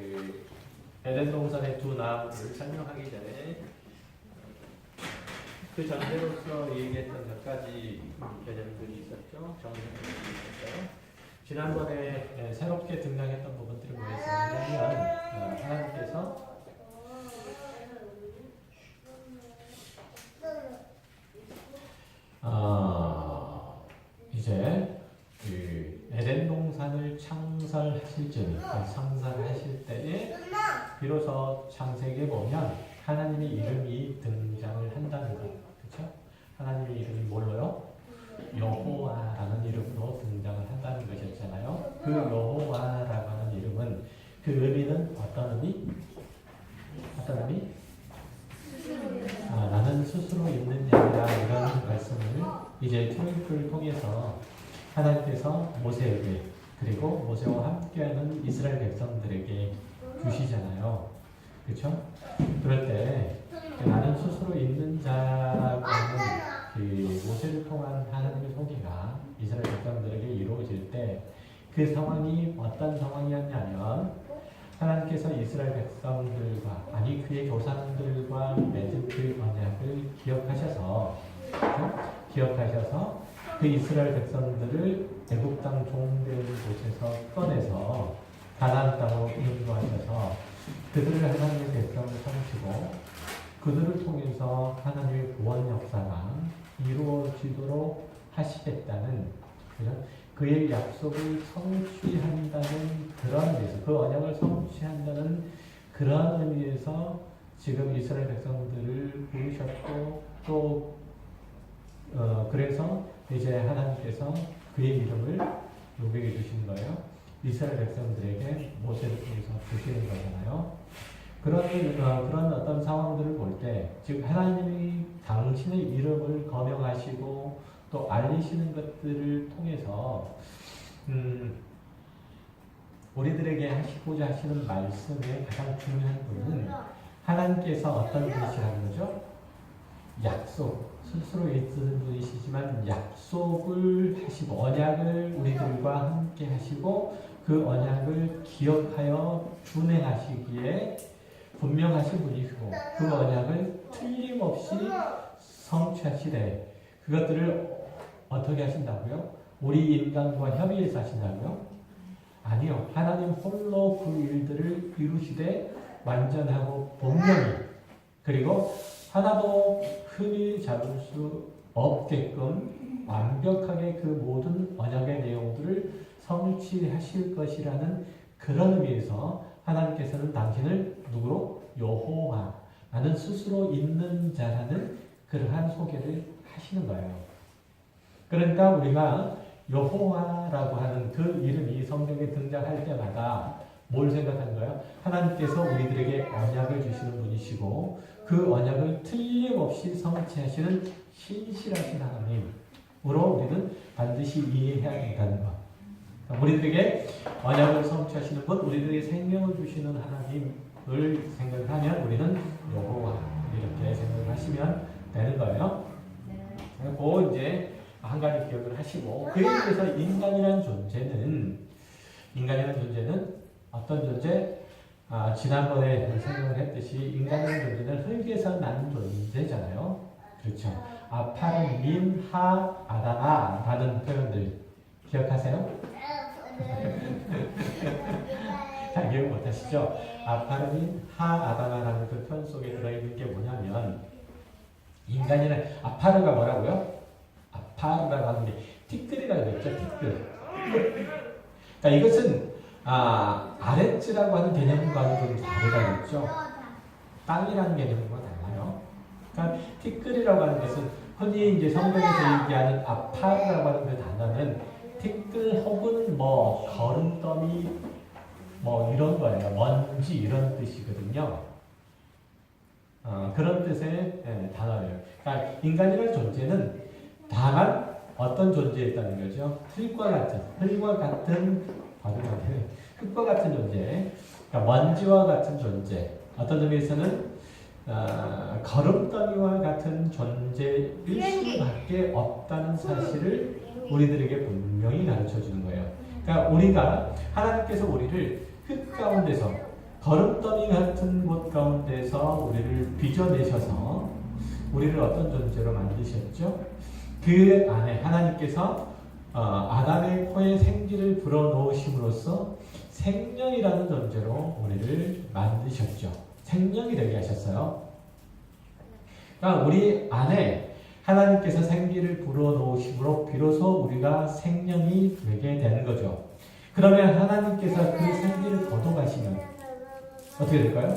그 에덴 동산의 두 나무를 설명하기 전에 그 전제로서 얘기했던 몇 가지 개념들이 있었죠. 정리들이 있었어요. 지난번에 새롭게 등장했던 부분들이 뭐였냐면 하나님께서 이제 그 에덴 동산을 창설하실 적에 창설하실 때에 비로소 창세기에 보면 하나님의 이름이 등장을 한다는 것, 그렇죠? 하나님의 이름이 뭘로요? 여호와라는 이름으로 등장을 한다는 것이었잖아요. 그 여호와라고 하는 이름은 그 의미는 어떤 의미? 어떤 의미? 나는 스스로 있는 자이라 이런 말씀을 이제 트윈크를 통해서 하나님께서 모세에게 그리고 모세와 함께하는 이스라엘 백성들에게 주시잖아요. 그렇죠? 그럴 때 나는 스스로 있는 자라고 하는 그 모세를 통한 하나님의 소개가 이스라엘 백성들에게 이루어질 때 그 상황이 어떤 상황이었냐면 하나님께서 이스라엘 백성들과 아니 그의 조상들과 맺은 그 언약을 기억하셔서 그 이스라엘 백성들을 애굽 땅 종되는 곳에서 꺼내서 가나안 땅으로 인도하셔서 그들을 하나님의 백성을 삼으시고 그들을 통해서 하나님의 구원 역사가 이루어지도록 하시겠다는 그의 약속을 성취한다는 그런 의미에서 그 언약을 성취한다는 그런 의미에서 지금 이스라엘 백성들을 부르셨고 또 그래서 이제 하나님께서 그의 이름을 누구에게 주시는 거예요? 이스라엘 백성들에게 모세를 통해서 주시는 거잖아요. 그런 어떤 상황들을 볼 때, 즉 하나님이 당신의 이름을 거명하시고 또 알리시는 것들을 통해서 우리들에게 하시고자 하시는 말씀의 가장 중요한 부분은 하나님께서 어떤 분이시라는 거죠? 약속, 스스로 있는 분이시지만 약속을 하시고 언약을 우리들과 함께 하시고 그 언약을 기억하여 준행하시기에 분명하신 분이시고 그 언약을 틀림없이 성취하시되 그것들을 어떻게 하신다고요? 우리 인간과 협의해서 하신다고요? 아니요. 하나님 홀로 그 일들을 이루시되 완전하고 분명히 그리고 하나도 흠이 잡을 수 없게끔 완벽하게 그 모든 언약의 내용들을 성취하실 것이라는 그런 의미에서 하나님께서는 당신을 누구로? 여호와, 나는 스스로 있는 자라는 그러한 소개를 하시는 거예요. 그러니까 우리가 여호와라고 하는 그 이름이 성경에 등장할 때마다 뭘 생각하는 거예요? 하나님께서 우리들에게 언약을 주시는 분이시고 그 언약을 틀림없이 성취하시는 신실하신 하나님으로 우리는 반드시 이해해야 된다는 것. 우리들에게 언약을 성취하시는 분, 우리들에게 생명을 주시는 하나님을 생각하면 우리는 여호와 이렇게 생각을 하시면 되는 거예요. 그리고 이제 한 가지 기억을 하시고 그에 대해서 인간이라는 존재는 어떤 존재? 지난번에 설명을 했듯이 인간이라는 존재는 흙에서 난 존재잖아요. 그렇죠. 아파르민 하 아다나 라는 표현들 기억하세요? 잘 기억 못하시죠? 아파르민 하 아다나라는 그 표현 속에 들어있는 게 뭐냐면 인간이란 아파르가 뭐라고요? 아파르라고 하는 게 티끌이라고 했죠. 티끌. 그러니까 이것은 아랫지라고 하는 개념과는 좀 다르다겠죠. 땅이라는 개념과 달라요. 그러니까 티끌이라고 하는 것은 흔히 이제 성경에서 얘기하는 아파르라고 하는 그 단어는 티끌 혹은 뭐 거름더미 뭐 이런 거예요. 먼지 이런 뜻이거든요. 그런 뜻의 단어예요. 그러니까 인간이라는 존재는 다만 어떤 존재였다는 거죠? 흙과 같은 존재, 그러니까 먼지와 같은 존재. 어떤 의미에서는 거름더미와 같은 존재일 수밖에 없다는 사실을 우리들에게 분명히 가르쳐 주는 거예요. 그러니까 하나님께서 우리를 흙 가운데서 거름더미 같은 곳 가운데서 우리를 빚어내셔서 우리를 어떤 존재로 만드셨죠? 그 안에 하나님께서 아담의 코에 생기를 불어넣으심으로써 생명이라는 존재로 우리를 만드셨죠. 생명이 되게 하셨어요. 그러니까 우리 안에 하나님께서 생기를 불어넣으심으로 비로소 우리가 생명이 되게 되는 거죠. 그러면 하나님께서 그 생기를 거둬가시면 어떻게 될까요?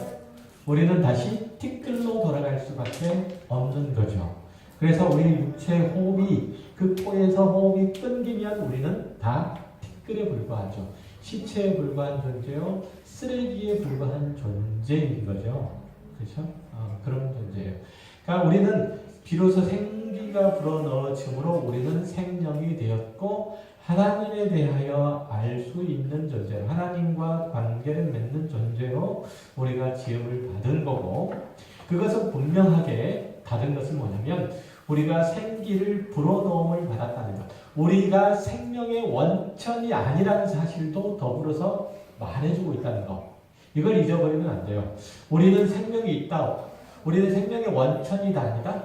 우리는 다시 티끌로 돌아갈 수밖에 없는 거죠. 그래서 우리 육체의 호흡이 그 코에서 호흡이 끊기면 우리는 다 티끌에 불과하죠. 시체에 불과한 존재요, 쓰레기에 불과한 존재인 거죠. 그렇죠? 그런 존재예요. 그러니까 우리는 비로소 생기가 불어넣어짐으로 우리는 생명이 되었고 하나님에 대하여 알 수 있는 존재로, 하나님과 관계를 맺는 존재로 우리가 지음을 받은 거고, 그것은 분명하게 다른 것은 뭐냐면 우리가 생기를 불어넣음을 받았다는 것, 우리가 생명의 원천이 아니라는 사실도 더불어서 말해주고 있다는 것, 이걸 잊어버리면 안 돼요. 우리는 생명이 있다, 우리는 생명의 원천이다 아니다?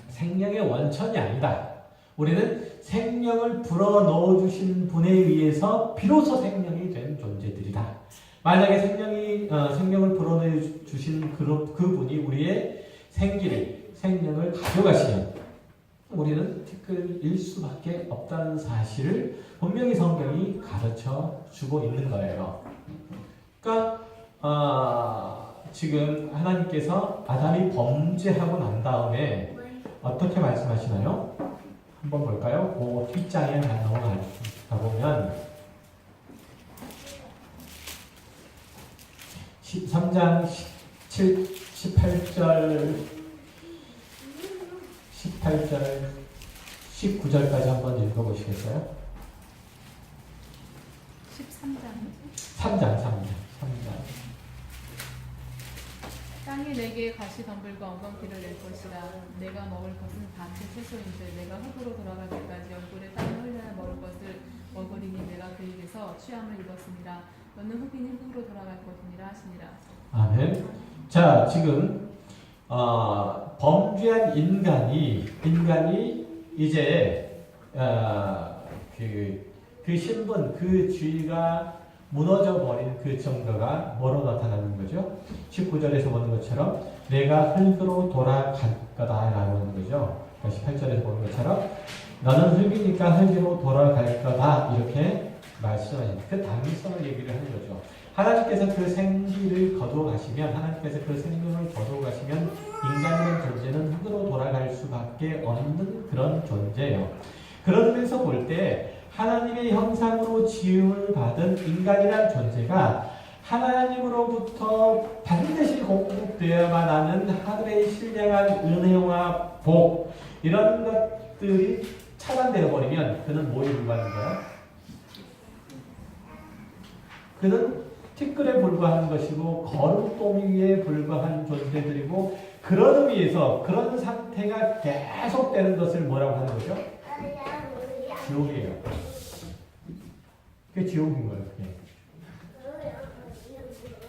생명의 원천이 아니다. 우리는 생명을 불어넣어 주신 분에 의해서 비로소 생명이 된 존재들이다. 만약에 생명을 불어넣어 주신 그분이 우리의 생명을 가져가시면 우리는 티끌일 수밖에 없다는 사실을 분명히 성경이 가르쳐 주고 있는 거예요. 그러니까 지금 하나님께서 아담이 범죄하고 난 다음에 어떻게 말씀하시나요? 한번 볼까요? 그 뒷장에 가보면 13장 18절 19절까지 한번 읽어보시겠어요? 13장. 땅이 내게 가시덤불과 엉겅퀴를 낼 것이라. 내가 먹을 것은 밭의 채소인데 내가 흙으로 돌아갈 때까지 얼굴에 땀을 흘려야 먹을 것을 먹으리니 내가 그에게서 취함을 입었습니다. 너는 흙이니 흙으로 돌아갈 것이니라 하시니라. 아멘. 자, 지금 범죄한 인간이 이제 그 신분, 그 주의가 무너져 버린 그 정도가 뭐로 나타나는 거죠? 19절에서 보는 것처럼 내가 흙으로 돌아갈 거다라고 하는 거죠. 18절에서 보는 것처럼 너는 흙이니까 흙으로 돌아갈 거다, 이렇게 말씀하신 그 당위성을 얘기를 하는 거죠. 하나님께서 그 생기를 거두어 가시면, 하나님께서 그 생명을 거두어 가시면 인간이라는 존재는 흙으로 돌아갈 수밖에 없는 그런 존재예요. 그런 면에서 볼 때 하나님의 형상으로 지음을 받은 인간이라는 존재가 하나님으로부터 반드시 공급되어야만 하는 하늘의 신령한 은혜와 복, 이런 것들이 차단되어 버리면 그는 뭐에 불과한 거야? 그는 티끌에 불과한 것이고 거름더미에 불과한 존재들이고, 그런 의미에서 그런 상태가 계속되는 것을 뭐라고 하는 거죠? 지옥이에요. 그게 지옥인 거예요. 그게.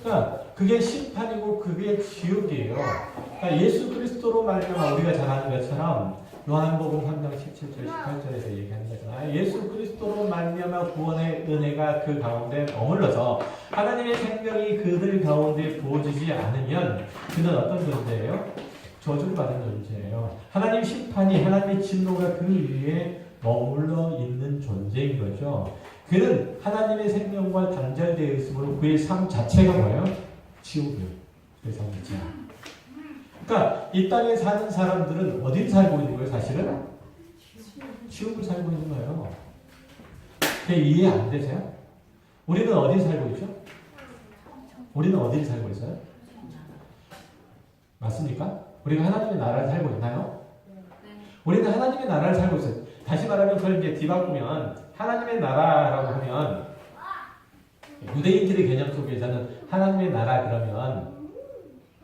그러니까 그게 심판이고 그게 지옥이에요. 그러니까 예수 그리스도로 말미암아 우리가 잘 아는 것처럼 요한복음 3장 17절 18절에서 얘기하는 거잖아요. 예수 그리스도로 말미암아 구원의 은혜가 그 가운데 머물러서 하나님의 생명이 그들 가운데 부어지지 않으면 그는 어떤 존재예요? 저주를 받은 존재예요. 하나님 심판이, 하나님의 진노가 그 위에 머물러 있는 존재인 거죠. 그는 하나님의 생명과 단절되어 있으므로 그의 삶 자체가 뭐예요? 지옥이에요. 그의 삶 자체가. 그러니까 이 땅에 사는 사람들은 어디를 살고 있는 거예요? 사실은 지옥을 살고 있는 거예요. 그게 이해 안 되세요? 우리는 어디를 살고 있죠? 우리는 어디를 살고 있어요? 맞습니까? 우리가 하나님의 나라를 살고 있나요? 우리는 하나님의 나라를 살고 있어요. 다시 말하면 그걸 이제 뒤바꾸면 하나님의 나라라고 하면 유대인들의 개념 속에서는 하나님의 나라 그러면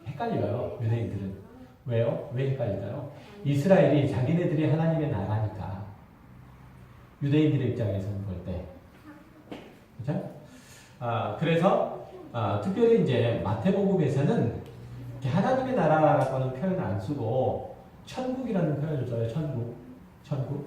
헷갈려요. 유대인들은. 왜요? 왜 헷갈릴까요? 이스라엘이 자기네들이 하나님의 나라니까. 유대인들의 입장에서는 볼 때. 그렇죠? 그래서 특별히 이제 마태복음에서는 이렇게 하나님의 나라라고 하는 표현을 안 쓰고 천국이라는 표현을 써요. 천국.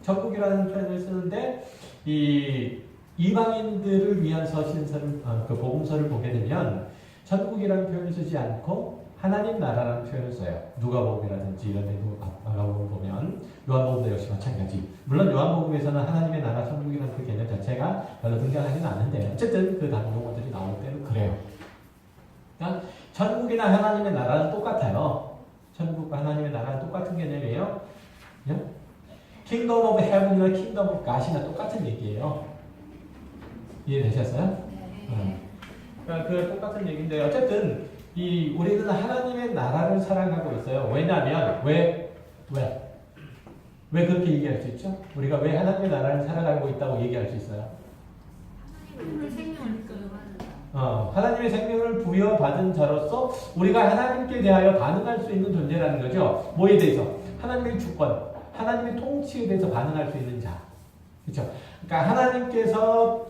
천국이라는 표현을 쓰는데 이 이방인들을 위한 서신서를 그 복음서를 보게 되면 천국이라는 표현을 쓰지 않고 하나님 나라라는 표현을 써요. 누가복음이라든지 이런 데 마가복음 보면 요한복음도 역시 마찬가지. 물론 요한복음에서는 하나님의 나라 천국이라는 그 개념 자체가 별로 등장하지는 않는데 어쨌든 그 단어 용어들이 나올 때는 그래요. 그러니까 천국이나 하나님의 나라는 똑같아요. 천국과 하나님의 나라는 똑같은 개념이에요. 킹덤 오브 헤븐이나 킹덤 오브 갓이나 똑같은 얘기예요. 이해되셨어요? 그러니까 그 똑같은 얘기인데 어쨌든 우리는 하나님의 나라를 살아가고 있어요. 왜냐하면 왜 그렇게 얘기할 수 있죠? 우리가 왜 하나님의 나라를 살아가고 있다고 얘기할 수 있어요? 하나님의 생명을 부여받은 하나님의 생명을 부여받은 자로서 우리가 하나님께 대하여 반응할 수 있는 존재라는 거죠. 뭐에 대해서? 하나님의 주권, 하나님의 통치에 대해서 반응할 수 있는 자. 그렇죠? 그러니까 하나님께서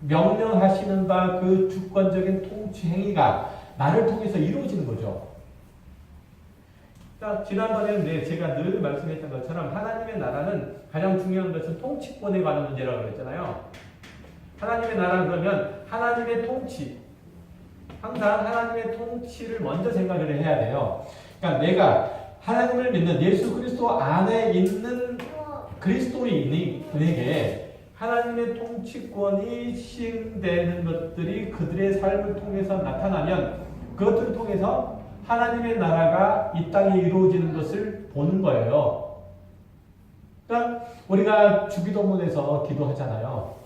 명령하시는 바 그 주권적인 통치 행위가 나를 통해서 이루어지는 거죠. 그러니까 지난번에 제가 늘 말씀했던 것처럼 하나님의 나라는 가장 중요한 것은 통치권에 관한 문제라고 그랬잖아요. 하나님의 나라는 그러면 하나님의 통치, 항상 하나님의 통치를 먼저 생각을 해야 돼요. 그러니까 내가 하나님을 믿는 예수 그리스도 안에 있는 그리스도인에게 하나님의 통치권이 시행되는 것들이 그들의 삶을 통해서 나타나면 그것들을 통해서 하나님의 나라가 이 땅에 이루어지는 것을 보는 거예요. 그러니까 우리가 주기도문에서 기도하잖아요.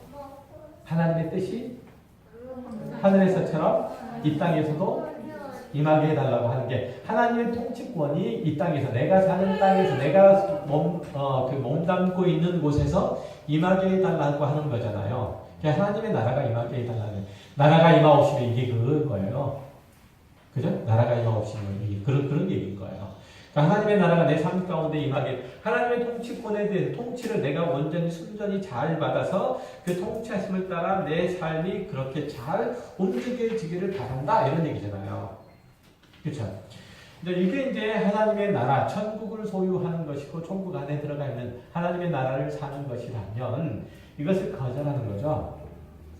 하나님의 뜻이 하늘에서처럼 이 땅에서도 임하게 해달라고 하는 게 하나님의 통치권이 이 땅에서 내가 사는 땅에서 내가 몸담고 있는 곳에서 임하게 해달라고 하는 거잖아요. 하나님의 나라가 임하게 해달라는 나라가 임하옵시면 이게 그거예요. 그죠? 나라가 임하옵시면 이게 그런 얘기인 거예요. 그러니까 하나님의 나라가 내 삶 가운데 임하게 하나님의 통치권에 대한 통치를 내가 온전히 순전히 잘 받아서 그 통치하심을 따라 내 삶이 그렇게 잘 움직여지기를 바란다 이런 얘기잖아요. 그렇죠? 이게 이제 하나님의 나라, 천국을 소유하는 것이고 천국 안에 들어가 있는 하나님의 나라를 사는 것이라면 이것을 거절하는 거죠.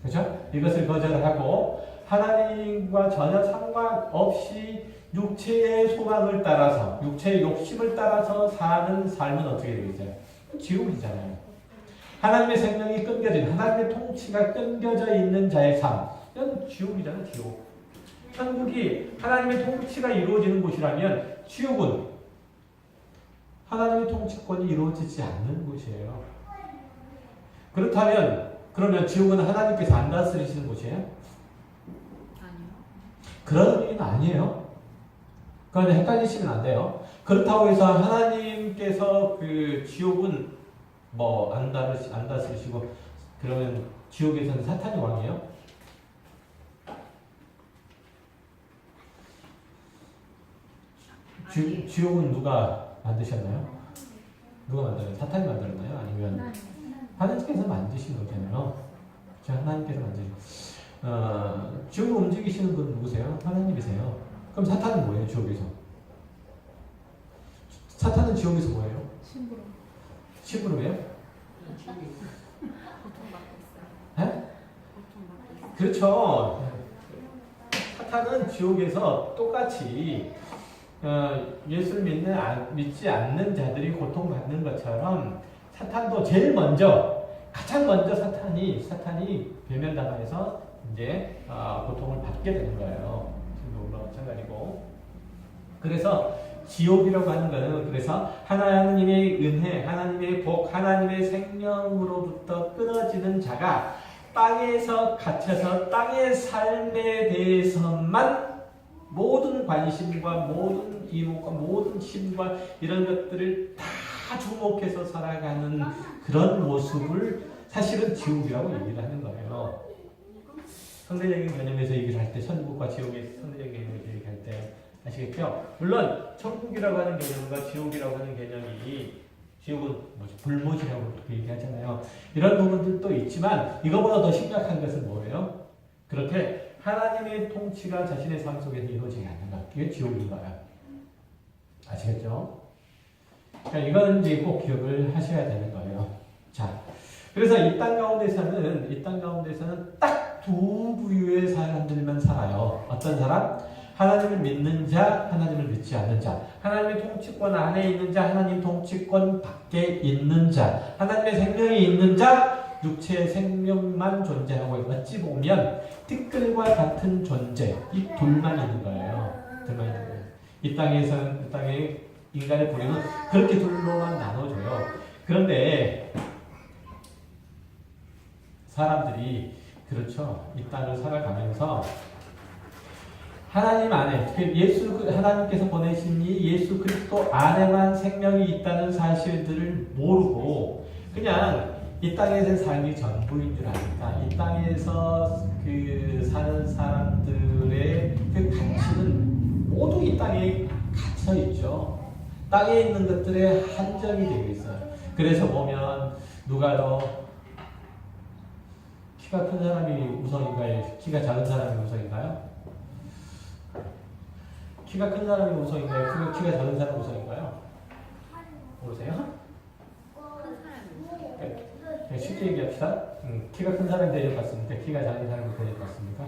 그렇죠? 이것을 거절하고 하나님과 전혀 상관없이 육체의 소망을 따라서, 육체의 욕심을 따라서 사는 삶은 어떻게 되겠어요? 지옥이잖아요. 하나님의 생명이 끊겨진, 하나님의 통치가 끊겨져 있는 자의 삶, 이건 지옥이잖아요, 지옥. 천국이 하나님의 통치가 이루어지는 곳이라면 지옥은 하나님의 통치권이 이루어지지 않는 곳이에요. 그러면 지옥은 하나님께서 안 다스리시는 곳이에요? 아니요. 그런 의미는 아니에요. 그런데 헷갈리시면 안 돼요. 그렇다고 해서 하나님께서 그 지옥은 안 다스리시고 그러면 지옥에서는 사탄이 왕이에요? 지옥은 누가 만드셨나요? 누가 만들어요? 사탄이 만들었나요? 아니면 하나님께서 만드신 거잖아요. 하나님께서 만드신. 지옥을 움직이시는 분 누구세요? 하나님이세요. 그럼 사탄은 뭐예요? 지옥에서? 사탄은 지옥에서 뭐예요? 심부름이에요? 고통받고 있어요. 네? 고통받고 있어요. 그렇죠. 사탄은 지옥에서 똑같이 예수를 믿지 않는 자들이 고통받는 것처럼 사탄도 가장 먼저 사탄이 배멸당해서 이제 고통을 받게 되는 거예요. 지금도 마찬가지고. 그래서 지옥이라고 하는 것은 그래서 하나님의 은혜, 하나님의 복, 하나님의 생명으로부터 끊어지는 자가 땅에서 갇혀서 땅의 삶에 대해서만 모든 관심과 모든 이목과 모든 힘과 이런 것들을 다 주목해서 살아가는 그런 모습을 사실은 지옥이라고 얘기를 하는 거예요. 상대적인 개념에서 얘기를 할 때, 천국과 지옥의 상대적인 개념에서 얘기할 때 아시겠죠? 물론 천국이라고 하는 개념과 지옥이라고 하는 개념이 지옥은 불못이라고 그렇게 얘기하잖아요. 이런 부분들도 있지만 이거보다 더 심각한 것은 뭐예요? 그렇게 하나님의 통치가 자신의 삶 속에서 이루어지지 않는 것. 이게 지옥인 거예요. 아시겠죠? 그러니까 이건 이제 꼭 기억을 하셔야 되는 거예요. 자, 그래서 이 땅 가운데서는 딱 두 부류의 사람들만 살아요. 어떤 사람? 하나님을 믿는 자, 하나님을 믿지 않는 자. 하나님의 통치권 안에 있는 자, 하나님 통치권 밖에 있는 자. 하나님의 생명이 있는 자, 육체의 생명만 존재하고 어찌 보면 티끌과 같은 존재. 이 둘만 있는 거예요. 둘만 있는 거예요. 이 땅의 인간의 부류는 그렇게 둘로만 나눠져요. 그런데 사람들이 그렇죠. 이 땅을 살아가면서 하나님 안에, 하나님께서 보내신 이 예수 그리스도 안에만 생명이 있다는 사실들을 모르고 그냥 이 땅에서의 삶이 전부인 줄 아니까 이 땅에서 그 사는 사람들의 그 가치는 모두 이 땅에 갇혀 있죠. 땅에 있는 것들에 한정이 되어 있어요. 그래서 보면 누가 더 키가 큰 사람이 우선인가요? 키가 작은 사람이 우선인가요? 키가 큰 사람이 우선인가요? 키가 작은 사람이 우선인가요? 모르세요? 네, 쉽게 얘기합시다. 키가 큰 사람이 대접받습니까? 키가 작은 사람이 대접받습니까?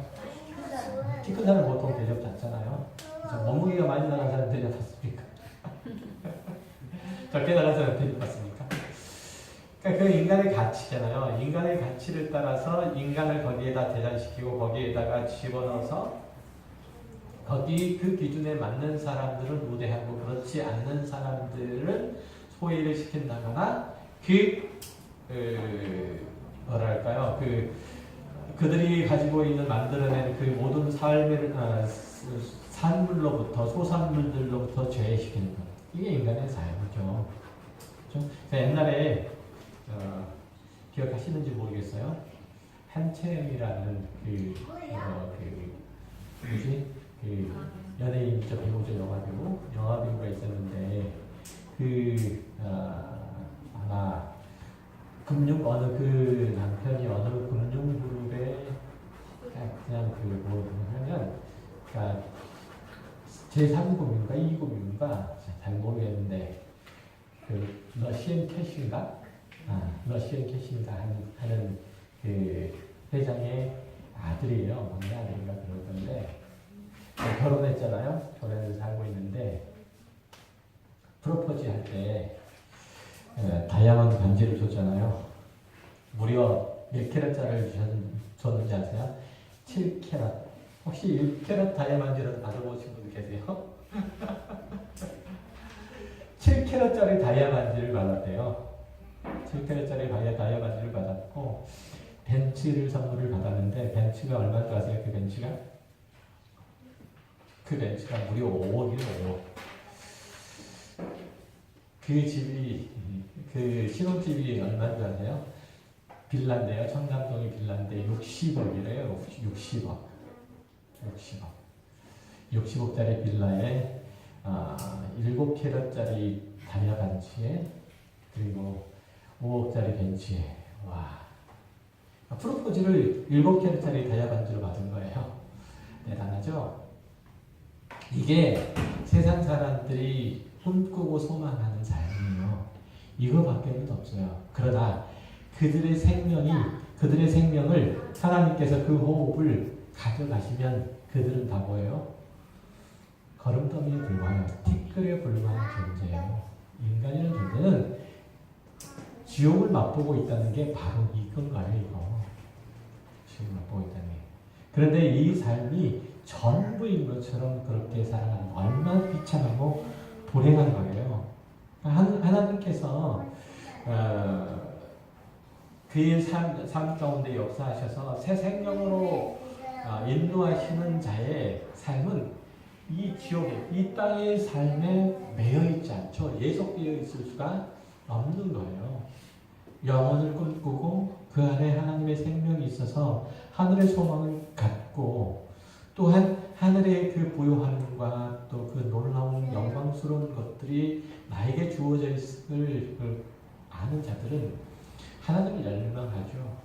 키 큰 사람은 보통 대접받잖아요. 몸무게가 많이 나간 사람 대접받습니까? 적게 나간 사람 대접받습니까? 그러니까 그 인간의 가치잖아요. 인간의 가치를 따라서 인간을 거기에다 대장시키고 거기에다가 집어넣어서 거기 그 기준에 맞는 사람들을 우대하고 그렇지 않는 사람들을 소외를 시킨다거나 뭐랄까요? 그들이 가지고 있는 만들어낸 그 모든 삶의 산물로부터 소산물들로부터 제외시키는 것. 이게 인간의 삶이죠. 그렇죠? 옛날에 기억하시는지 모르겠어요. 한채영이라는 연예인이죠, 배우죠, 영화배우가 있었는데 아마 남편이 어느 금융그룹에 그냥 뭐냐면 제3금융가 2금융가 잘 모르겠는데 러시안 캐시인가 하는 그 회장의 아들이에요. 막내 아들인가 그럴 건데 결혼했잖아요. 결혼해서 살고 있는데 프로포즈 할 때 다이아몬드 반지를 줬잖아요. 무려 몇 캐럿짜리를 줬는지 아세요? 7캐럿. 혹시 1캐럿 다이아몬드라도 받아보신 분 계세요? 7캐럿짜리 다이아몬드를 받았대요. 7캐럿짜리 다이아몬드를 받았고 벤츠를 선물을 받았는데 벤츠가 얼마인 줄 아세요? 그 벤츠가 무려 5억이에요. 5억. 그 신혼집이 얼마인 줄 아세요? 빌라인데요. 청담동의 빌라인데 60억이래요. 60억. 60억짜리 빌라에 7캐럿짜리 다이아 반지에 그리고 5억짜리 벤츠에 와 프로포즈를 7캐럿짜리 다이아 반지로 받은 거예요. 대단하죠? 이게 세상 사람들이 꿈꾸고 소망하는 삶이에요. 이거밖에는 없어요. 그러나 그들의 생명을 하나님께서 그 호흡을 가져가시면 그들은 다 뭐예요? 거름더미에 불과해요. 티끌에 불과한 존재예요. 인간이라는 존재는 지옥을 맛보고 있다는 게 바로 이건 거예요. 이거. 지옥을 맛보고 있다는 게. 그런데 이 삶이 전부인 것처럼 그렇게 살아가는 얼마나 비참하고 불행한 거예요. 하나님께서 그의 삶 가운데 역사하셔서 새 생명으로 인도하시는 자의 삶은 이 지옥에, 이 땅의 삶에 매여 있지 않죠. 예속되어 있을 수가 없는 거예요. 영혼을 꿈꾸고 그 안에 하나님의 생명이 있어서 하늘의 소망을 갖고 또한 하늘의 그 부요함과 또 그 놀라운 영광스러운 것들이 나에게 주어져 있을 아는 자들은 하나님을 열망하죠.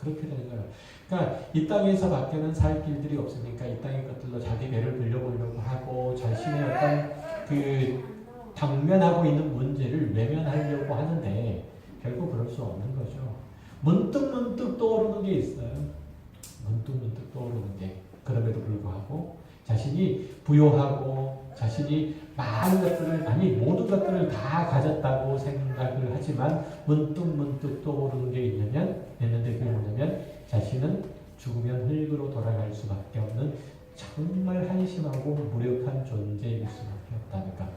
그렇게 되는 거예요. 그러니까 이 땅에서 밖에는 살 길들이 없으니까 이 땅의 것들로 자기 배를 불려보려고 하고 자신의 어떤 그 당면하고 있는 문제를 외면하려고 하는데 결국 그럴 수 없는 거죠. 문득문득 떠오르는 게 있어요. 문득문득 떠오르는 게. 그럼에도 불구하고 자신이 부요하고 자신이 많은 것들을 아니 모든 것들을 다 가졌다고 생각을 하지만 문득문득 떠오르는 게 있는데 그게 뭐냐면 자신은 죽으면 흙으로 돌아갈 수밖에 없는 정말 한심하고 무력한 존재일 수밖에 없다니까.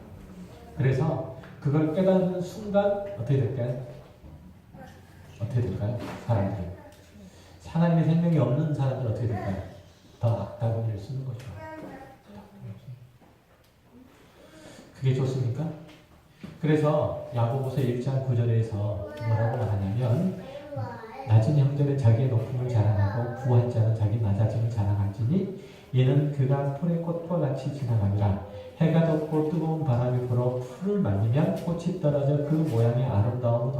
그래서 그걸 깨닫는 순간 어떻게 될까요? 어떻게 될까요? 사람들은 하나님의 생명이 없는 사람들은 어떻게 될까요? 더 악다구니를 쓰는 거죠. 그게 좋습니까? 그래서 야고보서 1장 9절에서 뭐라고 말하냐면 낮은 형제는 자기의 높음을 자랑하고 부한 자는 자기 낮아짐을 자랑할지니 이는 그가 풀의 꽃과 같이 지나가니라. 해가 덥고 뜨거운 바람이 불어 풀을 말리면 꽃이 떨어져 그 모양의 아름다움은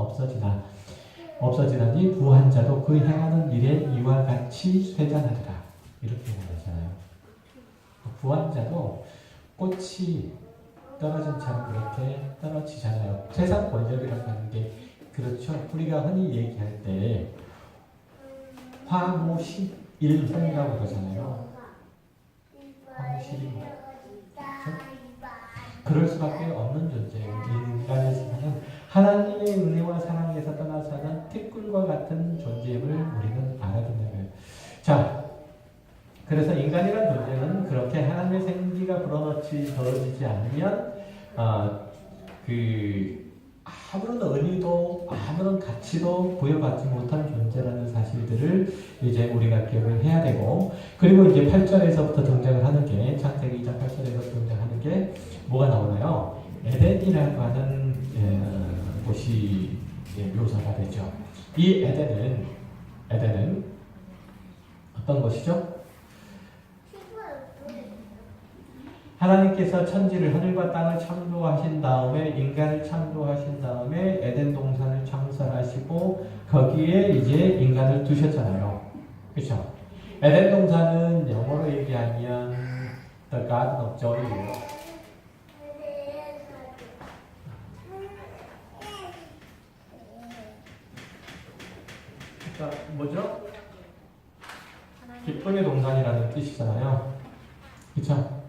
없어지나니 부한 자도 그 행하는 일에 이와 같이 쇠잔하리라. 이렇게 말하잖아요. 부한 자도 꽃이 떨어진처럼 그렇게 떨어지잖아요. 세상 권력이라고 하는 게 그렇죠. 우리가 흔히 얘기할 때 화무실일홍이라고 그러잖아요. 화무실일홍. 그렇죠? 그럴 수밖에 없는 존재예요. 인간의 세상은 하나님의 은혜와 사랑에서 떠나서는 티끌과 같은 존재임을 우리는 알아야 된다는 거예요. 자, 그래서 인간이라는 존재는 그렇게 하나님의 생기가 불어넣어지지 않으면 아무런 의미도 아무런 가치도 부여받지 못한 존재라는 사실들을 이제 우리가 기억을 해야 되고, 그리고 이제 8절에서부터 등장을 하는 게 창세기 2장 8절에서 등장하는 게 뭐가 나오나요? 에덴이라고 하는 곳이 묘사가 되죠. 이 에덴은 어떤 것이죠? 하나님께서 천지를 하늘과 땅을 창조하신 다음에 인간을 창조하신 다음에 에덴 동산을 창설하시고 거기에 이제 인간을 두셨잖아요. 그렇죠? 에덴 동산은 영어로 얘기하면 The Garden of Joy예요. 그러니까 뭐죠? 기쁨의 동산이라는 뜻이잖아요. 그렇죠?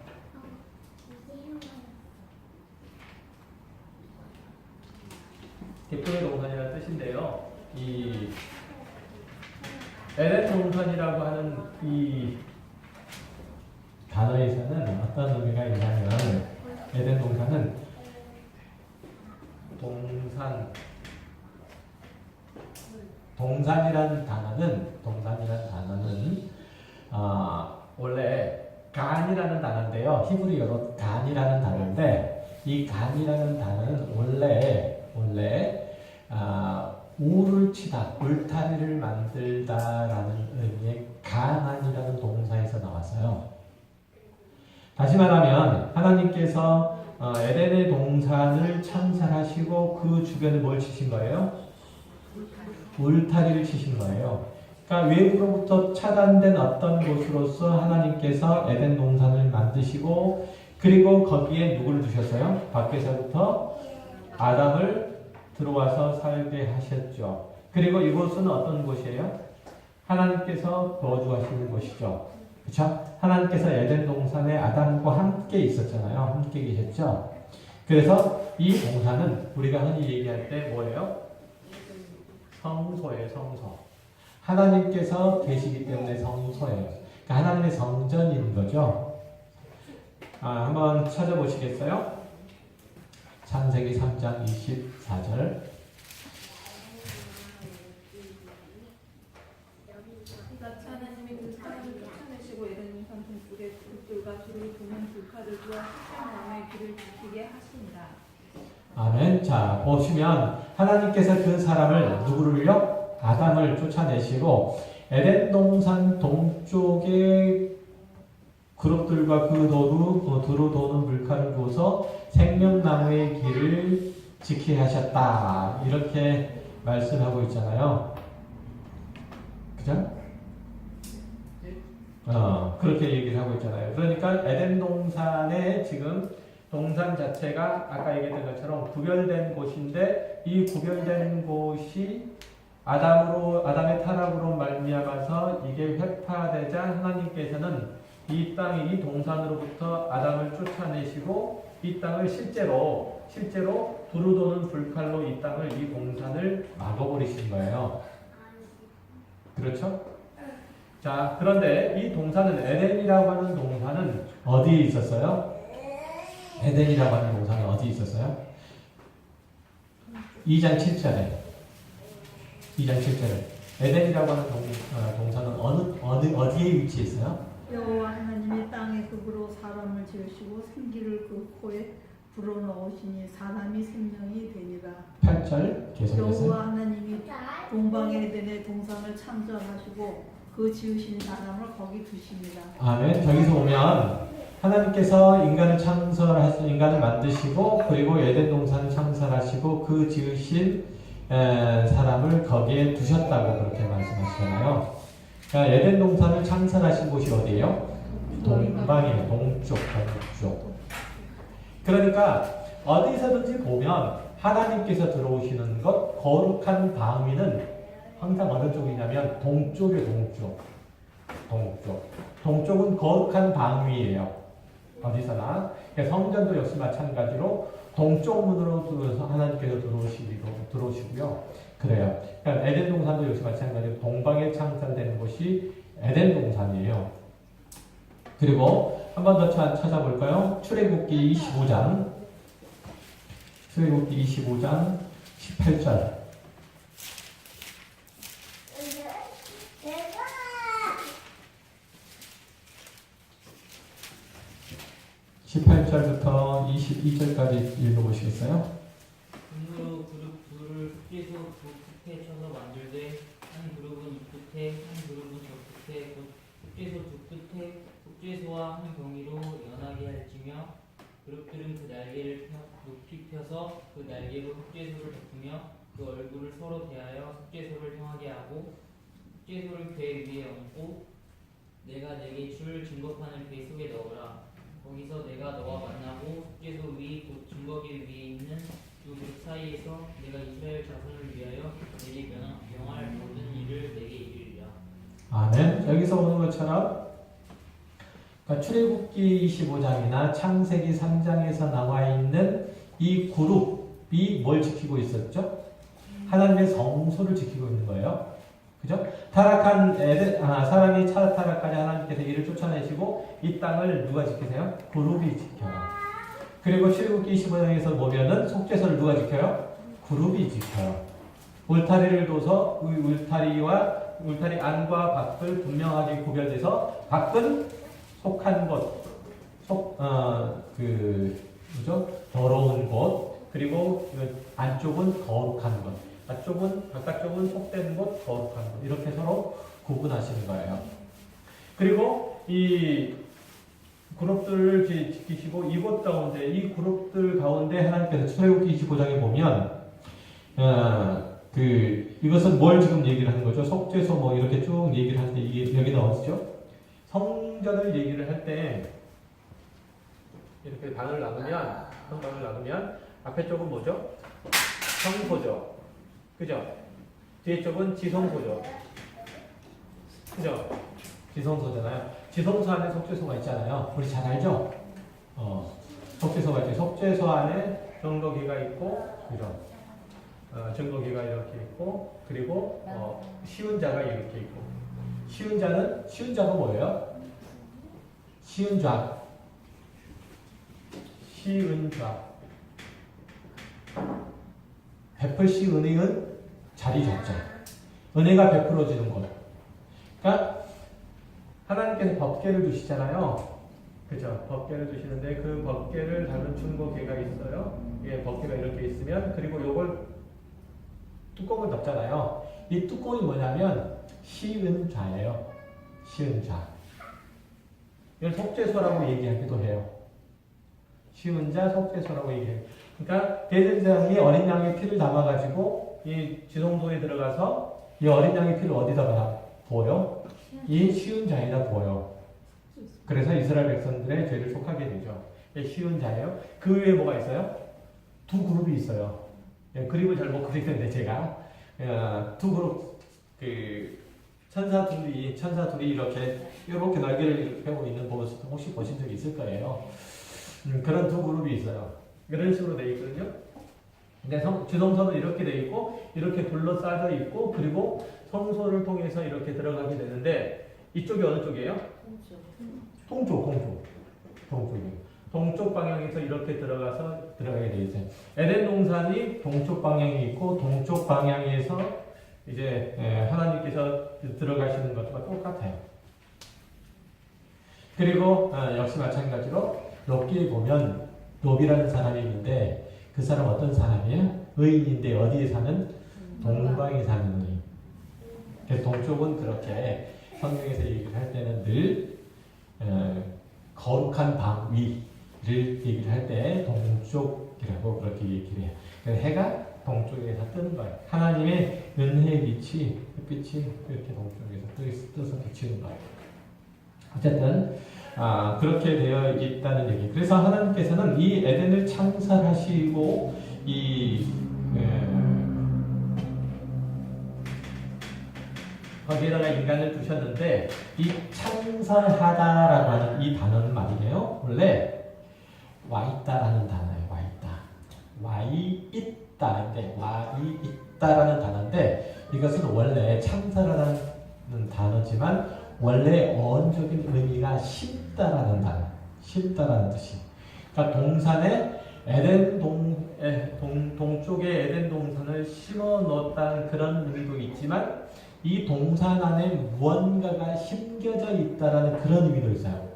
기쁨의 동산이라는 뜻인데요. 이 에덴 동산이라고 하는 이 단어에서는 어떤 의미가 있냐면 에덴 동산은 동산이라는 단어는 원래 간이라는 단어인데요. 히브리어로 간이라는 단어인데 이 간이라는 단어는 원래 우를 치다, 울타리를 만들다라는 의미의 간한이라는 동사에서 나왔어요. 다시 말하면 하나님께서 에덴의 동산을 창설하시고 그 주변에 뭘 치신 거예요? 울타리를 치신 거예요. 그러니까 외부로부터 차단된 어떤 곳으로서 하나님께서 에덴 동산을 만드시고 그리고 거기에 누구를 두셨어요? 밖에서부터 아담을 들어와서 살게 하셨죠. 그리고 이곳은 어떤 곳이에요? 하나님께서 거주하시는 곳이죠. 그렇죠? 하나님께서 에덴 동산에 아담과 함께 있었잖아요. 함께 계셨죠. 그래서 이 동산은 우리가 흔히 얘기할 때 뭐예요? 성소예요. 성소. 하나님께서 계시기 때문에 성소예요. 그러니까 하나님의 성전인 거죠. 한번 찾아보시겠어요? 창세기 3장 24절. 하나님이 그 사람을 쫓아내시고 에덴 동산 동쪽에 그들과 둘이 도는 불칼을 두어 생명나무의 길을 지키게 하시니라. 아멘. 자, 보시면 하나님께서 그 사람을 누구를요? 아담을 쫓아내시고 에덴 동산 동쪽에 그룹들과 그 두루 도는 물칼을 두어서 생명나무의 길을 지키게 하셨다. 이렇게 말씀하고 있잖아요. 그죠? 그렇게 얘기를 하고 있잖아요. 그러니까 에덴 동산에 지금 동산 자체가 아까 얘기했던 것처럼 구별된 곳인데 이 구별된 곳이 아담의 타락으로 말미암아서 이게 회파되자 하나님께서는 이 땅이 이 동산으로부터 아담을 쫓아내시고 이 땅을 실제로 두루 도는 불칼로 이 땅을 이 동산을 막아버리신 거예요. 그렇죠? 자, 그런데 이 동산은 에덴이라고 하는 동산은 어디에 있었어요? 에덴이라고 하는 동산은 어디에 있었어요? 2장 7절에 에덴이라고 하는 동산은 어디에 위치했어요? 여호와 하나님이 땅의 흙으로 사람을 지으시고 생기를 그 코에 불어넣으시니 사람이 생명이 되니라. 8절 계속해서 여호와 하나님이 동방의 에덴의 동산을 창조하시고 그 지으신 사람을 거기 두십니다. 아멘. 저기서 보면 하나님께서 인간을 만드시고 그리고 에덴 동산을 창설하시고 그 지으신 사람을 거기에 두셨다고 그렇게 말씀하시잖아요. 그러니까 에덴 동산을 창설하신 곳이 어디예요? 동방이에요. 동쪽. 그러니까 어디서든지 보면 하나님께서 들어오시는 것, 거룩한 방위는 항상 어느 쪽이냐면 동쪽이에요. 동쪽은 거룩한 방위예요. 어디서나. 성전도 역시 마찬가지로 동쪽 문으로 들어서 하나님께서 들어오시고요. 그래요. 그러니까 에덴 동산도 역시 마찬가지로 동방에 창설되는 곳이 에덴 동산이에요. 그리고 한 번 더 찾아볼까요? 출애굽기 25장 18절 18절부터 22절까지 읽어보시겠어요? 금으로 그룹 둘을 흙에서 두 끝에 쳐서 만들되 한 그룹은 이 끝에 한 그룹은 저 끝에 곧 흙에서 두 끝에 흙에서와 한 경위로 연하게 할지며 그룹들은 그 날개를 높이 펴서 그 날개로 흙에서를 덮으며 그 얼굴을 서로 대하여 흙에서를 향하게 하고 흙에서를 궤 위에 얹고 내가 내게 줄 증거판을 궤 속에 넣으라. 거기서 내가 너와 만나고 숫제소 위 곧 증거길 위에 있는 두 그룹 사이에서 내가 이스라엘 자손을 위하여 내게 명할 모든 일을 내게 이르리라. 아멘. 여기서 보는 것처럼 그러니까 출애굽기 25장이나 창세기 3장에서 나와 있는 이 그룹이 뭘 지키고 있었죠? 하나님의 성소를 지키고 있는 거예요. 그죠? 타락한 사람이 타락하자 하나님께서 이를 쫓아내시고 이 땅을 누가 지키세요? 그룹이 지켜요. 그리고 출애굽기 25장에서 보면은 속죄소를 누가 지켜요? 그룹이 지켜요. 울타리를 둬서 울타리 안과 밖을 분명하게 구별돼서 밖은 속한 곳, 더러운 곳, 그리고 안쪽은 거룩한 곳. 바깥쪽은 속된 곳, 거룩한 곳. 이렇게 서로 구분하시는 거예요. 그리고 이 그룹들을 지키시고 이곳 가운데, 이 그룹들 가운데 하나님께서 출애굽기 25장에 보면, 이것은 뭘 지금 얘기를 하는 거죠? 속죄소 뭐 이렇게 쭉 얘기를 할 때 이게 여기는 어디죠? 성전을 얘기를 할 때 이렇게 방을 나누면 앞에 쪽은 뭐죠? 성소죠. 그죠? 뒤에 쪽은 지성소죠. 그죠? 지성소잖아요. 지성소 안에 속죄소가 있잖아요. 우리 잘 알죠? 속죄소가 있죠. 속죄소 안에 증거기가 있고, 그죠? 증거기가 이렇게 있고, 그리고 시은자가 이렇게 있고. 시은자가 뭐예요? 시은좌. 베풀시 은혜는 자리 잡자. 은혜가 베풀어지는 것. 그러니까 하나님께서 법궤를 두시잖아요. 그죠? 법궤를 두시는데 그 법궤를 다룬 증거궤가 있어요. 예, 법궤가 이렇게 있으면 그리고 요걸 뚜껑을 덮잖아요. 이 뚜껑이 뭐냐면 시은좌예요. 시은좌. 이걸 속죄소라고 얘기하기도 해요. 시은자, 속죄소라고 얘기해요. 그러니까 대제사장이 어린 양의 피를 담아가지고 이 지성소에 들어가서 이 어린 양의 피를 어디다가 보여? 이 쉬운 자이다 보여. 그래서 이스라엘 백성들의 죄를 속하게 되죠. 쉬운 자예요. 그 위에 뭐가 있어요? 두 그룹이 있어요. 그림을 잘 못 그리는데 제가 두 그룹 천사 둘이 이렇게 날개를 펴고 있는 모습 혹시 보신 적 있을 거예요. 그런 두 그룹이 있어요. 이런 식으로 되어 있거든요. 근데 지성소는 이렇게 되어 있고 이렇게 둘러싸여 있고 그리고 성소를 통해서 이렇게 들어가게 되는데 이쪽이 어느 쪽이에요? 동쪽 방향에서 이렇게 들어가게 되어 있어요. 에덴 동산이 동쪽 방향이 있고 동쪽 방향에서 이제 하나님께서 들어가시는 것과 똑같아요. 그리고 역시 마찬가지로 욥기에 보면 욥이라는 사람이 있는데 그 사람 어떤 사람이에요? 의인인데 어디에 사는? 동방에 사는 의인. 그래서 동쪽은 그렇게 성경에서 얘기를 할 때는 늘 거룩한 밤 위를 얘기를 할 때 동쪽이라고 그렇게 얘기를 해요. 그래서 해가 동쪽에서 뜨는 거예요. 하나님의 은혜의 빛이 햇빛이 이렇게 동쪽에서 떠서 비치는 거예요. 어쨌든 그렇게 되어 있다는 얘기. 그래서 하나님께서는 이 에덴을 창설하시고 거기에다가 인간을 두셨는데 이 창설하다라고 하는 이 단어는 말이에요. 원래 와있다라는 단어예요. 와있다라는 단어인데 이것은 원래 창설하다는 단어지만 원래 어원적인 의미가 심다라는 단어. 심다라는 뜻이. 그러니까 동산에 동쪽에 에덴 동산을 심어 넣었다는 그런 의미도 있지만 이 동산 안에 무언가가 심겨져 있다라는 그런 의미도 있어요.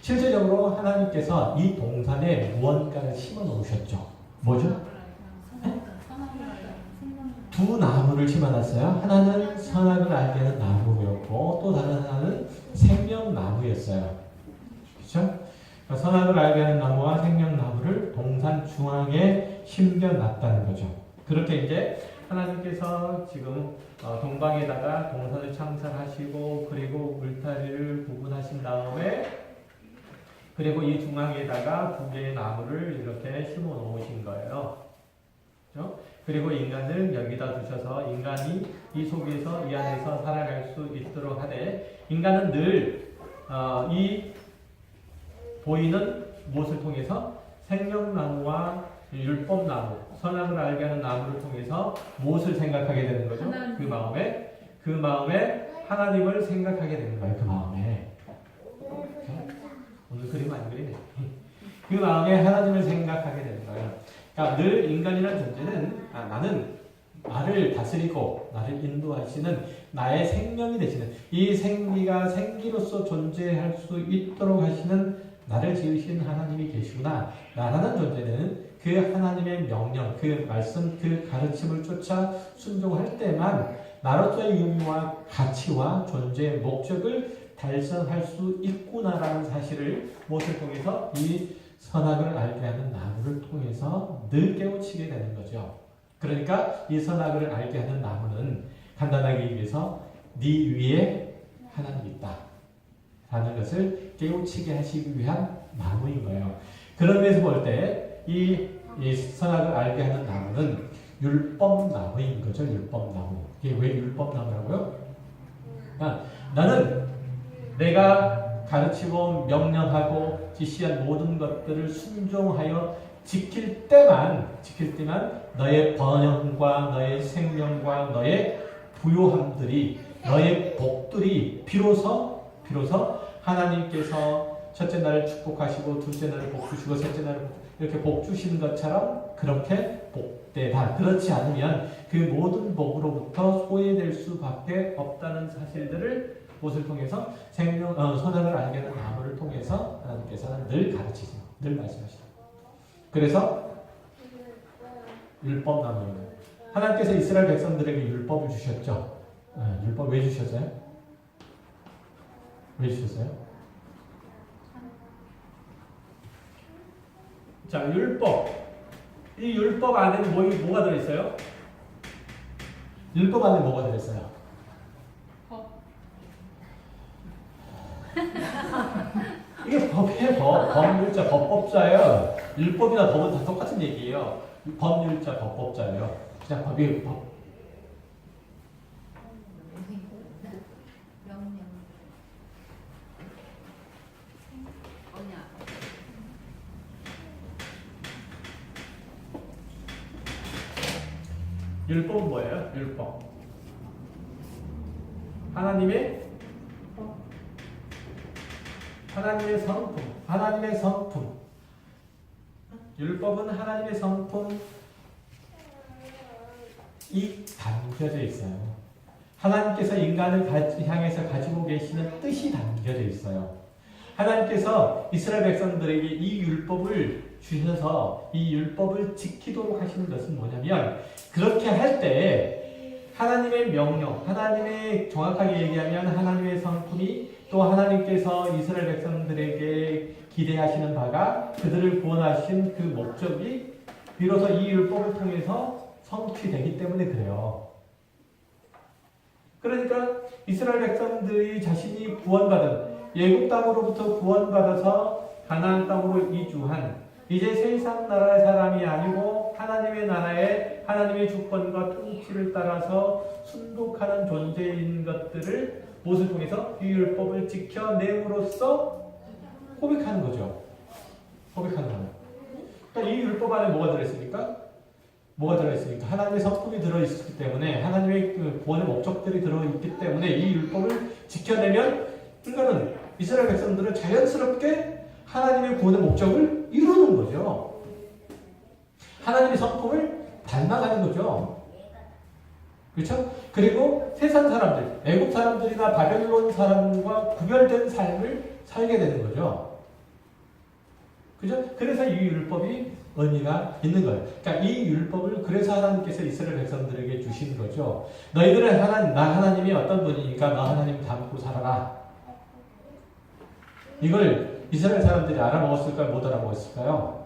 실제적으로 하나님께서 이 동산에 무언가를 심어 놓으셨죠. 뭐죠? 두 나무를 심어놨어요. 하나는 선악을 알게 하는 나무였고 또 다른 하나는 생명나무였어요. 그렇죠? 선악을 알게 하는 나무와 생명나무를 동산 중앙에 심겨놨다는 거죠. 그렇게 이제 하나님께서 지금 동방에다가 동산을 창설하시고 그리고 울타리를 구분하신 다음에 그리고 이 중앙에다가 두 개의 나무를 이렇게 심어 놓으신 거예요. 그렇죠? 그리고 인간을 여기다 두셔서 인간이 이 속에서 이 안에서 살아갈 수 있도록 하되 인간은 늘 이 보이는 무엇을 통해서 생명나무와 율법나무, 선악을 알게 하는 나무를 통해서 무엇을 생각하게 되는 거죠? 그 마음에 하나님을 생각하게 되는 거예요. 그 마음에. 오늘 그림 안 그리네. 그 마음에 하나님을 생각하게 되는 거예요. 그러니까 늘 인간이라는 존재는 나를 다스리고 나를 인도하시는 나의 생명이 되시는 이 생기가 생기로서 존재할 수 있도록 하시는 나를 지으신 하나님이 계시구나. 나라는 존재는 그 하나님의 명령, 그 말씀, 그 가르침을 쫓아 순종할 때만 나로서의 의미와 가치와 존재의 목적을 달성할 수 있구나라는 사실을 무엇을 통해서 이 선악을 알게 하는 나무를 통해서 늘 깨우치게 되는 거죠. 그러니까 이 선악을 알게 하는 나무는 간단하게 얘기해서 네 위에 하나님이 있다 라는 것을 깨우치게 하시기 위한 나무인 거예요. 그런 면에서 볼 때 이 선악을 알게 하는 나무는 율법나무인 거죠. 율법나무. 이게 왜 율법나무라고요? 나는 내가 가르치고 명령하고 지시한 모든 것들을 순종하여 지킬 때만 너의 번영과 너의 생명과 너의 부요함들이 너의 복들이 비로소 하나님께서 첫째 날을 축복하시고 둘째 날을 복 주시고 셋째 날을 이렇게 복 주시는 것처럼 그렇게 복되다. 그렇지 않으면 그 모든 복으로부터 소외될 수밖에 없다는 사실들을 무엇을 통해서 선악을 알게 하는 나무를 통해서 하나님께서는 늘 가르치시고 늘 말씀하시다. 그래서 율법나무입니다. 하나님께서 이스라엘 백성들에게 율법을 주셨죠. 율법 왜 주셨어요? 왜 주셨어요? 자, 율법. 이 율법 안에는 뭐가 들어있어요? 율법 안에 뭐가 들어있어요? 법. 이게 법이에요, 법. 법률자, 법법자예요. 율법이나 법은 다 똑같은 얘기예요. 법률자, 법법자예요. 그냥 법이에요, 법. 명령. 언약. 율법은 뭐예요? 율법. 하나님의 성품, 하나님의 성품. 율법은 하나님의 성품이 담겨져 있어요. 하나님께서 인간을 향해서 가지고 계시는 뜻이 담겨져 있어요. 하나님께서 이스라엘 백성들에게 이 율법을 주셔서 이 율법을 지키도록 하시는 것은 뭐냐면, 그렇게 할 때 하나님의 명령, 하나님의 정확하게 얘기하면 하나님의 성품이, 또 하나님께서 이스라엘 백성들에게 기대하시는 바가, 그들을 구원하신 그 목적이 비로소 이 율법을 통해서 성취되기 때문에 그래요. 그러니까 이스라엘 백성들이 자신이 구원받은, 예국 땅으로부터 구원받아서 가나안 땅으로 이주한, 이제 세상 나라의 사람이 아니고 하나님의 나라에 하나님의 주권과 통치를 따라서 순복하는 존재인 것들을 무엇을 통해서 이 율법을 지켜냄으로써 고백하는 거죠. 고백하는 거예요. 그러니까 이 율법 안에 뭐가 들어있습니까? 뭐가 들어있습니까? 하나님의 성품이 들어있기 때문에, 하나님의 그 구원의 목적들이 들어있기 때문에 이 율법을 지켜내면 인간은, 이스라엘 백성들은 자연스럽게 하나님의 구원의 목적을 이루는 거죠. 하나님의 성품을 닮아가는 거죠. 그렇죠? 그리고 세상 사람들, 애국 사람들이나 바벨론 사람과 구별된 삶을 살게 되는 거죠. 그죠? 그래서 이 율법이 의미가 있는 거예요. 그러니까 이 율법을 그래서 하나님께서 이스라엘 백성들에게 주신 거죠. 너희들은 나 하나님이 어떤 분이니까 너 하나님 닮고 살아라. 이걸 이스라엘 사람들이 알아먹었을까요? 못 알아먹었을까요?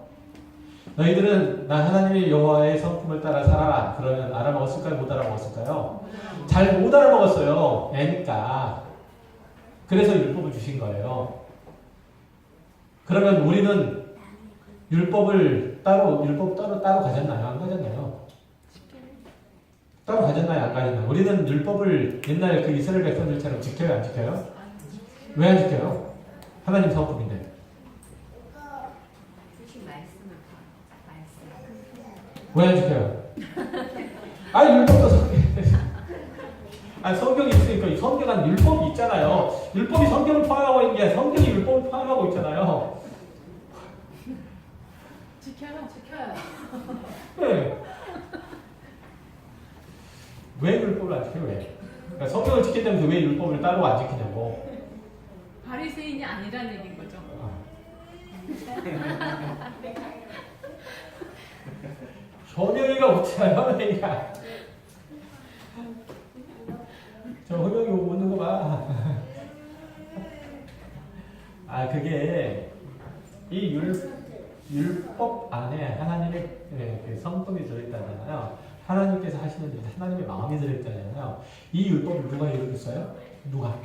너희들은 나 하나님의 여호와의 성품을 따라 살아라. 그러면 알아먹었을까요? 못 알아먹었을까요? 잘 못 알아먹었어요. 애니까. 그래서 율법을 주신 거예요. 그러면 우리는 율법 따로 가졌나요? 안 가졌나요? 따로 가졌나요? 안 가졌나요? 우리는 율법을 옛날 그 이스라엘 백성들처럼 지켜요? 안 지켜요? 왜 안 지켜요? 하나님 성품인데. 주신 말씀을 말씀. 왜 안 지켜요? 율법도 성경이 있으니까, 이 성경 안에 율법이 있잖아요. 율법이 성경을 포함하고 있는 게 성경이 율법을 포함하고 있잖아요. 지켜요. 네. 왜 율법을 안 지켜요? 왜? 그러니까 성경을 지킨다면서 왜 율법을 따로 안 지키냐고. 바리새인이 아니라는 얘기인 거죠. 현영이가 어찌나 현영이가. 저 현영이 웃는 거 봐. 그게 이 율법 안에 하나님의 그 성품이 들어있다잖아요. 하나님께서 하시는 일, 하나님의 마음이 들어있잖아요. 이 율법을 누가 이루었어요? 누가?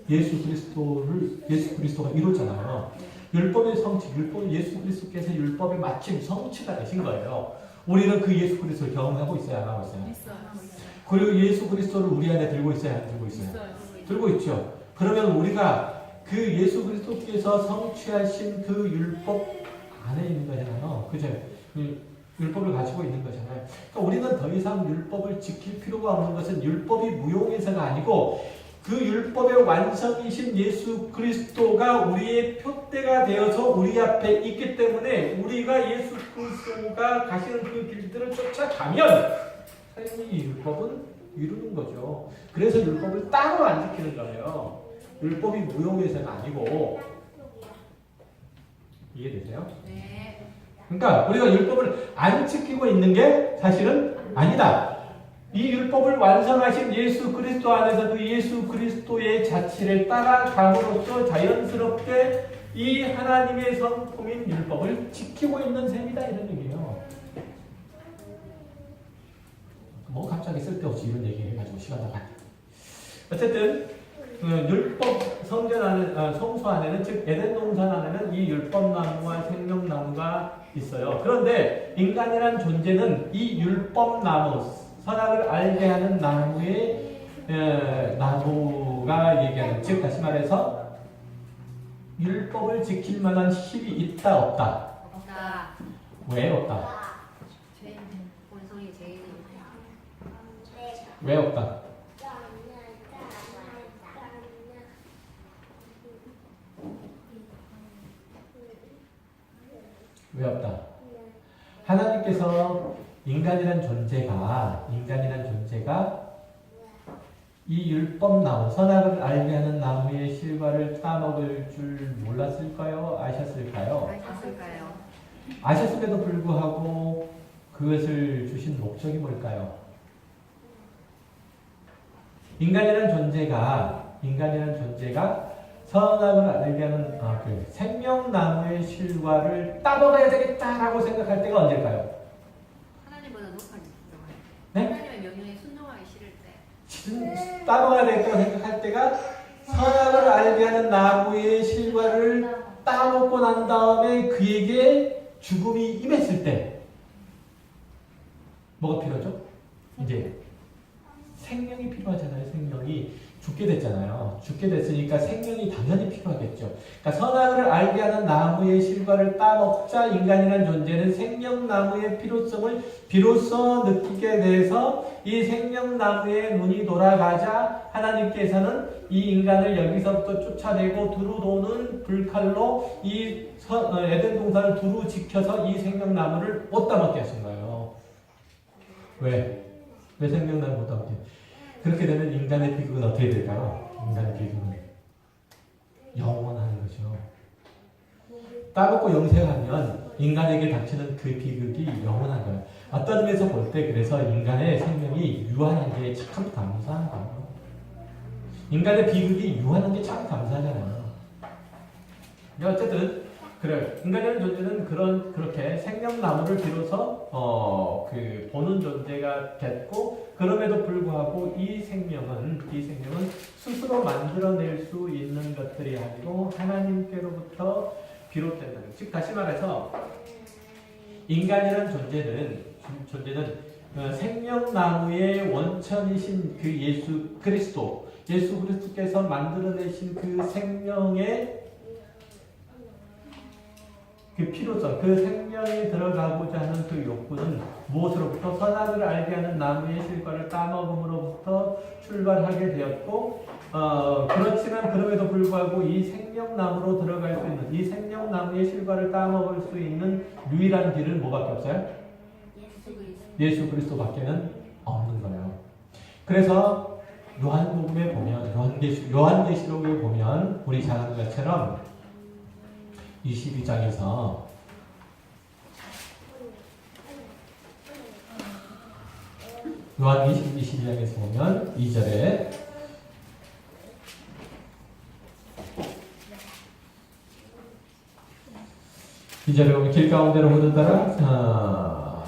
예수 그리스도가 이루었잖아요. 율법의 성취, 예수 그리스도께서 율법의 마침 성취가 되신 거예요. 우리는 그 예수 그리스도를 경험하고 있어요, 안 하고 있어요? 있어요. 그리고 예수 그리스도를 우리 안에 들고 있어요, 안 들고 있어요? 들고 있죠. 그러면 우리가 그 예수 그리스도께서 성취하신 그 율법 안에 있는 거잖아요. 그죠? 율법을 가지고 있는 거잖아요. 그러니까 우리는 더 이상 율법을 지킬 필요가 없는 것은 율법이 무용해서가 아니고, 그 율법의 완성이신 예수 그리스도가 우리의 표대가 되어서 우리 앞에 있기 때문에 우리가 예수 그리스도가 가시는 그 길들을 쫓아가면 삶이 율법은 이루는 거죠. 그래서 율법을 따로 안 지키는 거예요. 율법이 무용해서가 아니고. 이해되세요? 네. 그러니까 우리가 율법을 안 지키고 있는 게 사실은 아니다. 이 율법을 완성하신 예수 그리스도 안에서 그 예수 그리스도의 자치를 따라감으로써 자연스럽게 이 하나님의 성품인 율법을 지키고 있는 셈이다, 이런 얘기예요. 뭐 갑자기 쓸데없이 이런 얘기 해가지고 시간 다 갔다. 어쨌든 율법 성전 안에, 성소 안에는, 즉 에덴 동산 안에는 이 율법나무와 생명나무가 있어요. 그런데 인간이란 존재는 이 율법나무, 선악을 알게 하는 나무의 나무가 얘기하는, 즉 다시 말해서 율법을 지킬 만한 힘이 있다 없다? 없다. 왜 없다? 죄인 본성이 죄인이니까. 왜 없다? 왜 없다? 하나님께서 인간이란 존재가 이 율법나무, 선악을 알게 하는 나무의 실과를 따먹을 줄 몰랐을까요? 아셨을까요? 아셨을까요? 아셨음에도 불구하고 그것을 주신 목적이 뭘까요? 인간이란 존재가 선악을 알게 하는 그 생명나무의 실과를 따먹어야 되겠다라고 생각할 때가 언제일까요? 하나님보다 높아진 순종하기. 네? 하나님의 명령에 순종하기 싫을 때. 따먹어야 되겠다고 생각할 때가 선악을 알게 하는 나무의 실과를 따먹고 난 다음에 그에게 죽음이 임했을 때 뭐가 필요하죠? 이제 생명이 필요하잖아요. 생명이 죽게 됐잖아요. 죽게 됐으니까 생명이 당연히 필요하겠죠. 그러니까 선악을 알게 하는 나무의 실과를 따먹자 인간이라는 존재는 생명나무의 필요성을 비로소 느끼게 돼서 이 생명나무의 눈이 돌아가자 하나님께서는 이 인간을 여기서부터 쫓아내고 두루 도는 불칼로 이 에덴 동산을 두루 지켜서 이 생명나무를 못 따먹게 하신 거예요. 왜? 왜 생명나무 못 따먹게? 그렇게 되면 인간의 비극은 어떻게 될까요? 인간의 비극은 영원한 거죠. 따먹고 영생하면 인간에게 닥치는 그 비극이 영원한 거예요. 어떤 의미에서 볼 때 그래서 인간의 생명이 유한한 게 참 감사한 거예요. 인간의 비극이 유한한 게 참 감사하잖아요. 어쨌든 그래요. 인간이라는 존재는 그렇게 생명나무를 비로소 보는 존재가 됐고, 그럼에도 불구하고 이 생명은 스스로 만들어낼 수 있는 것들이 아니고 하나님께로부터 비롯된다. 즉 다시 말해서 인간이라는 존재는 생명나무의 원천이신 그 예수 그리스도께서 만들어내신 그 생명의 그 필요성, 그 생명이 들어가고자 하는 그 욕구는 무엇으로부터? 선악을 알게 하는 나무의 실과를 따먹음으로부터 출발하게 되었고, 그렇지만 그럼에도 불구하고 이 생명나무로 들어갈 수 있는, 이 생명나무의 실과를 따먹을 수 있는 유일한 길은 뭐밖에 없어요? 예수 그리스도밖에는 없는 거예요. 그래서 요한복음에 보면, 요한계시록에 보면 우리 잘 아는 것처럼 22장에서 요한계시록 22장에서 보면 2절에 보면 길 가운데로 흐르더라.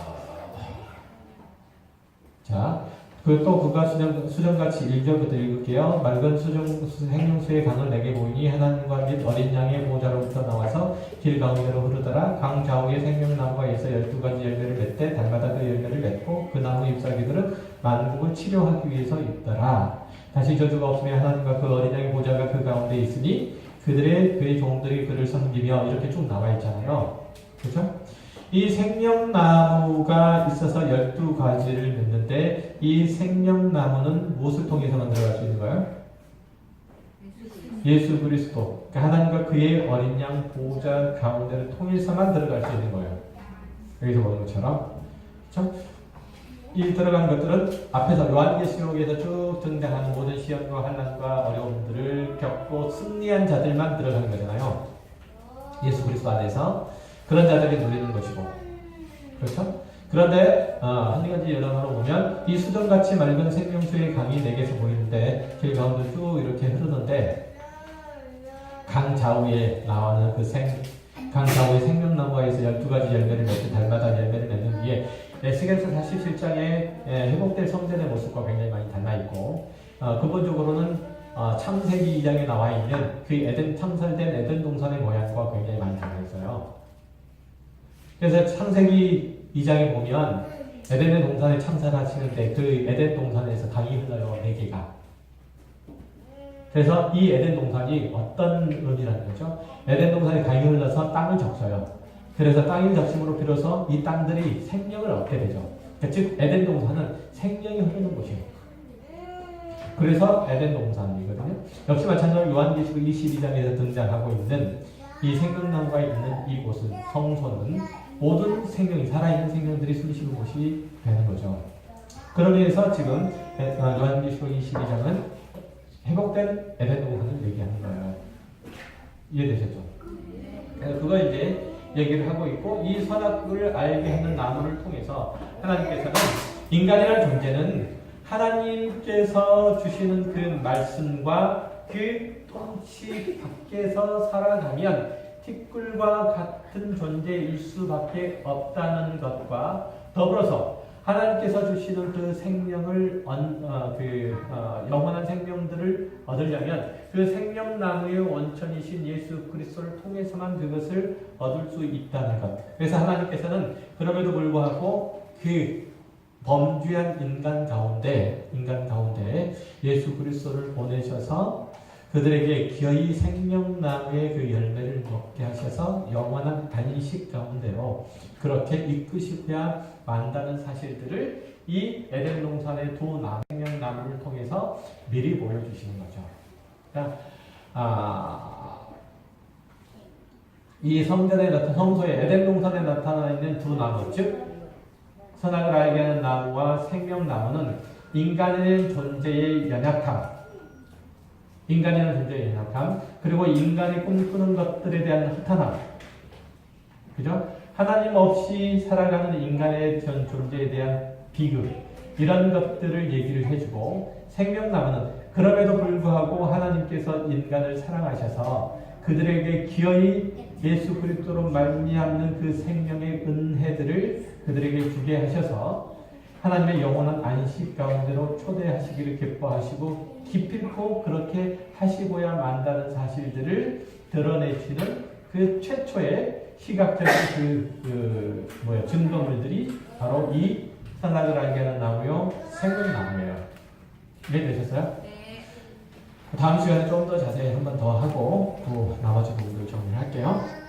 자, 그가 수정같이 1절부터 읽을게요. 맑은 생명수의 강을 내게 보이니 하나님과 및 어린 양의 보좌로부터 나와서 길 가운데로 흐르더라. 강 좌우에 생명나무가 있어 12가지 열매를 맺되 달마다 그 열매를 맺고 그 나무 잎사귀들은 만국을 치료하기 위해서 있더라. 다시 저주가 없으며 하나님과 그 어린 양의 보좌가 그 가운데 있으니 그의 종들이 그를 섬기며, 이렇게 쭉 나와 있잖아요. 그렇죠? 이 생명나무가 있어서 12가지를 맺는데 이 생명나무는 무엇을 통해서 만들어갈 수 있는 거예요? 예수 그리스도. 그러니까 하나님과 그의 어린 양 보좌 가운데를 통해서만 들어갈 수 있는 거예요. 여기서 보는 것처럼. 그렇죠? 이 들어간 것들은 앞에서 요한계시록에서 쭉 등장하는 모든 시험과 환난과 어려움들을 겪고 승리한 자들만 들어가는 거잖아요. 예수 그리스도 안에서. 그런 자들이 누리는 것이고, 그렇죠? 그런데 한 가지 여러모로 보면 이 수정같이 맑은 생명수의 강이 내게서 보이는데 길 가운데 쭉 이렇게 흐르는데 강 좌우에 나와는 강 좌우에 생명나무가 있어 12가지 열매를 맺고 달마다 열매를 맺는 뒤에 에스겔서 47장에 회복될 성전의 모습과 굉장히 많이 닮아있고, 근본적으로는 창세기 2장에 나와 있는 그 에덴 창설된 에덴 동산의 모양과 굉장히 많이 달라 있어요. 그래서 창세기 2장에 보면 에덴의 동산에 창설하시는데 그 에덴 동산에서 강이 흘러요. 4개가. 그래서 이 에덴 동산이 어떤 의미라는 거죠? 에덴 동산에 강이 흘러서 땅을 적셔요. 그래서 땅을 적심으로 비로소 이 땅들이 생명을 얻게 되죠. 즉 에덴 동산은 생명이 흐르는 곳이에요. 그래서 에덴 동산이거든요. 역시 마찬가지로 요한계시록 22장에서 등장하고 있는 이 생명나무가 있는 이곳은 성소는 모든 생명이 살아있는 생명들이 숨쉬는 곳이 되는 거죠. 그러기 위해서 지금 요한계시록 22장은 회복된 에덴 동산을 얘기하는 거예요. 이해되셨죠? 그래서 그걸 이제 얘기를 하고 있고 이 선악을 알게 하는 나무를 통해서 하나님께서는 인간이라는 존재는 하나님께서 주시는 그 말씀과 그 통치 밖에서 살아가면 티끌과 같은 존재일 수밖에 없다는 것과 더불어서 하나님께서 주시는 그 생명을 영원한 생명들을 얻으려면 그 생명나무의 원천이신 예수 그리스도를 통해서만 그것을 얻을 수 있다는 것. 그래서 하나님께서는 그럼에도 불구하고 그 범죄한 인간 가운데 예수 그리스도를 보내셔서 그들에게 기어이 생명나무의 그 열매를 먹게 하셔서 영원한 안식 가운데로 그렇게 이끄시고야 만다는 사실들을 이 에덴 동산의 두 생명나무를 통해서 미리 보여주시는 거죠. 그러니까 이 성소에 에덴 동산에 나타나 있는 두 나무, 즉 선악을 알게 하는 나무와 생명나무는 인간의 존재의 연약함, 그리고 인간이 꿈꾸는 것들에 대한 허탄함, 그죠? 하나님 없이 살아가는 인간의 존재에 대한 비극, 이런 것들을 얘기를 해주고, 생명나무는 그럼에도 불구하고 하나님께서 인간을 사랑하셔서 그들에게 기어이 예수 그리스도로 말미암는 그 생명의 은혜들을 그들에게 주게 하셔서 하나님의 영원한 안식 가운데로 초대하시기를 기뻐하시고 기필코 그렇게 하시고야 만다는 사실들을 드러내시는 그 최초의 시각적인 증거물들이 바로 이 선악을 알게 하는 나무요 생명나무예요. 이해되셨어요? 네. 다음 시간에 좀 더 자세히 한 번 더 하고 또 나머지 부분을 정리할게요.